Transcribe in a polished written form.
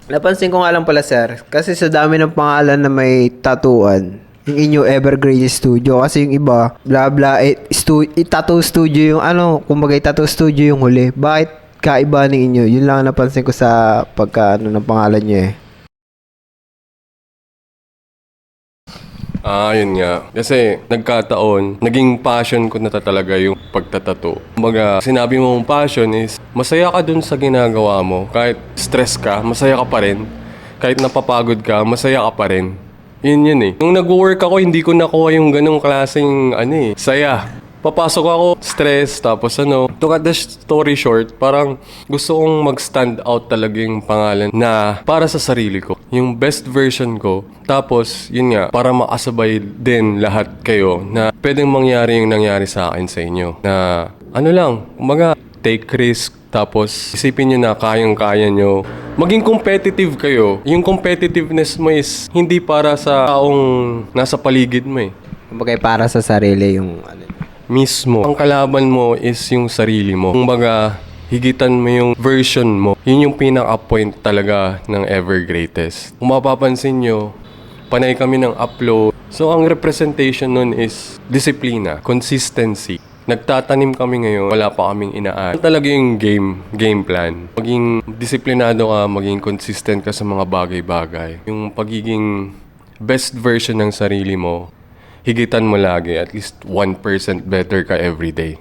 Napansin ko nga lang pala, sir, kasi sa dami ng pangalan na may tatuan, yung inyo Evergreen Studio, kasi yung iba, bla bla, tattoo studio yung ano, kumbaga tattoo studio yung huli. Bakit kaiba ng inyo? Yun lang ang napansin ko sa pagka ano ng pangalan niyo eh. Yun nga. Kasi nagkataon, naging passion ko na talaga yung pagtatato. Kumbaga, sinabi mong passion is, masaya ka dun sa ginagawa mo. Kahit stress ka, masaya ka pa rin. Kahit napapagod ka, masaya ka pa rin. Yun eh. Nung nag-work ako, hindi ko nakuha yung ganong klaseng, saya. Papasok ako, stress, tapos to cut the story short, parang gusto kong mag-stand out talaga yung pangalan na para sa sarili ko. Yung best version ko. Tapos, yun nga, para makasabay din lahat kayo na pwedeng mangyari yung nangyari sa akin sa inyo. Na, umaga, take risk, tapos isipin nyo na kayang-kaya nyo. Maging competitive kayo. Yung competitiveness mo is hindi para sa taong nasa paligid mo eh. Kumbaga para sa sarili yung ano. Mismo. Ang kalaban mo is yung sarili mo. Kumbaga, higitan mo yung version mo. Yun yung pinaka-point talaga ng Ever Greatest. Kung mapapansin nyo, panay kami ng upload. So, ang representation nun is disiplina, consistency. Nagtatanim kami ngayon, wala pa kaming inaan. Talaga yung game plan. Maging disiplinado ka, maging consistent ka sa mga bagay-bagay. Yung pagiging best version ng sarili mo, higitan mo lagi, at least 1% better ka everyday.